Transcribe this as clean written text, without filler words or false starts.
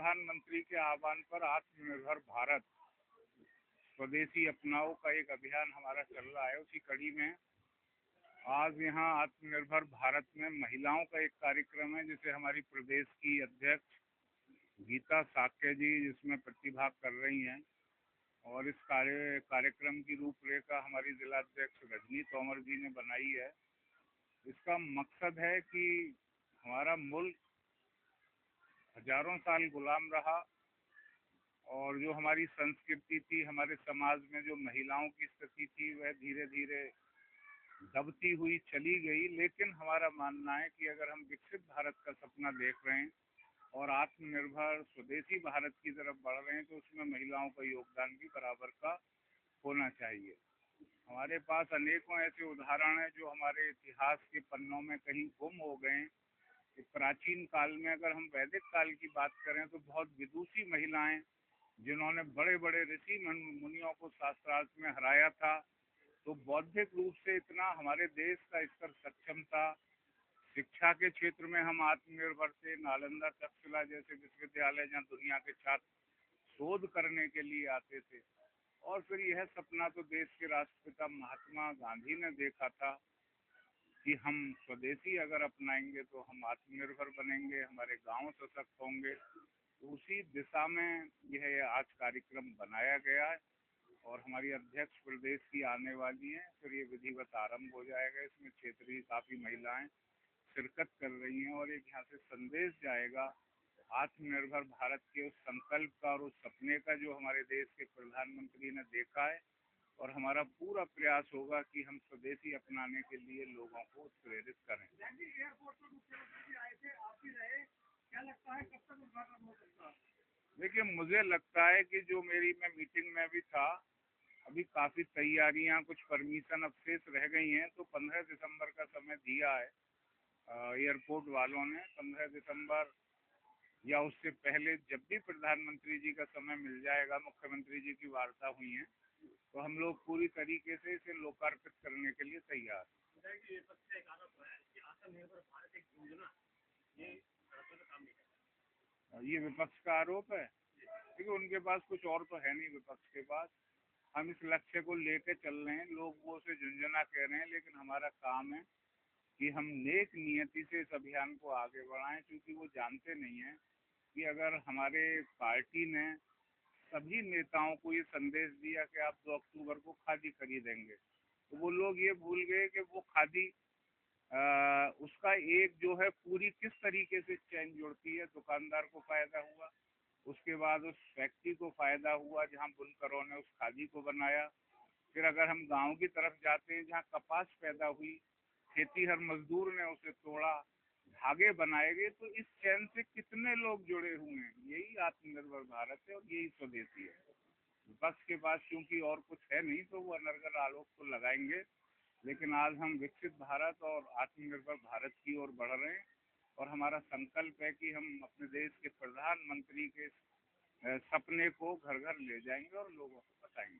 प्रधानमंत्री के आह्वान पर आत्मनिर्भर भारत स्वदेशी अपनाओ का एक अभियान हमारा चल रहा है। उसी कड़ी में आज यहाँ आत्मनिर्भर भारत में महिलाओं का एक कार्यक्रम है, जिसे हमारी प्रदेश की अध्यक्ष गीता साक्य जी जिसमें प्रतिभाग कर रही हैं। और इस कार्यक्रम की रूपरेखा हमारी जिलाध्यक्ष रजनी तोमर जी ने बनाई है। इसका मकसद है कि हमारा मुल्क हजारों साल गुलाम रहा और जो हमारी संस्कृति थी, हमारे समाज में जो महिलाओं की स्थिति थी, वह धीरे धीरे दबती हुई चली गई। लेकिन हमारा मानना है कि अगर हम विकसित भारत का सपना देख रहे हैं और आत्मनिर्भर स्वदेशी भारत की तरफ बढ़ रहे हैं, तो उसमें महिलाओं का योगदान भी बराबर का होना चाहिए। हमारे पास अनेकों ऐसे उदाहरण हैं जो हमारे इतिहास के पन्नों में कहीं गुम हो गए। प्राचीन काल में अगर हम वैदिक काल की बात करें तो बहुत विदुषी महिलाएं, जिन्होंने बड़े बड़े ऋषि मुनियों को शास्त्रार्थ में हराया था। तो बौद्धिक रूप से इतना हमारे देश का स्तर सक्षम था। शिक्षा के क्षेत्र में हम आत्मनिर्भर थे। नालंदा तक्षशिला जैसे विश्वविद्यालय जहाँ दुनिया के छात्र शोध करने के लिए आते थे। और फिर यह सपना तो देश के राष्ट्रपिता महात्मा गांधी ने देखा था कि हम स्वदेशी अगर अपनाएंगे तो हम आत्मनिर्भर बनेंगे, हमारे गांव सशक्त होंगे। तो उसी दिशा में यह आज कार्यक्रम बनाया गया है और हमारी अध्यक्ष प्रदेश की आने वाली हैं। फिर ये विधिवत आरंभ हो जाएगा। इसमें क्षेत्रीय काफी महिलाएं शिरकत कर रही हैं और एक यहाँ से संदेश जाएगा आत्मनिर्भर भारत के उस संकल्प का और उस सपने का जो हमारे देश के प्रधानमंत्री ने देखा है। और हमारा पूरा प्रयास होगा कि हम स्वदेशी अपनाने के लिए लोगों को प्रेरित करें। देखिए, मुझे लगता है कि जो मैं मीटिंग में भी था, अभी काफी तैयारियां, कुछ परमिशन अब शेष रह गई हैं। तो 15 दिसंबर का समय दिया है एयरपोर्ट वालों ने। 15 दिसंबर या उससे पहले जब भी प्रधानमंत्री जी का समय मिल जाएगा, मुख्यमंत्री जी की वार्ता हुई है, तो हम लोग पूरी तरीके से इसे लोकार्पित करने के लिए तैयार हैं। ये विपक्ष का आरोप है। देखिए, उनके पास कुछ और तो है नहीं विपक्ष के पास। हम इस लक्ष्य को लेकर चल रहे हैं। लोग वो से झुंझुना कह रहे हैं, लेकिन हमारा काम है कि हम नेक नियति से इस अभियान को आगे बढ़ाएं, क्योंकि वो जानते नहीं है कि अगर हमारे पार्टी ने सभी नेताओं को ये संदेश दिया कि आप 2 अक्टूबर को खादी खरीदेंगे, तो वो लोग ये भूल गए कि वो खादी उसका एक जो है पूरी किस तरीके से चैन जुड़ती है। दुकानदार को फायदा हुआ, उसके बाद उस फैक्ट्री को फायदा हुआ जहाँ बुनकरों ने उस खादी को बनाया। फिर अगर हम गांव की तरफ जाते हैं, जहाँ कपास पैदा हुई, खेतीहर मजदूर ने उसे तोड़ा, धागे बनाए गए, तो इस चैन से कितने लोग जुड़े हुए हैं। यही आत्मनिर्भर भारत है और यही स्वदेशी है। विपक्ष के पास क्योंकि और कुछ है नहीं, तो वो अनर्गल आरोप तो लगाएंगे। लेकिन आज हम विकसित भारत और आत्मनिर्भर भारत की ओर बढ़ रहे हैं और हमारा संकल्प है कि हम अपने देश के प्रधानमंत्री के सपने को घर घर ले जाएंगे और लोगों को बताएंगे।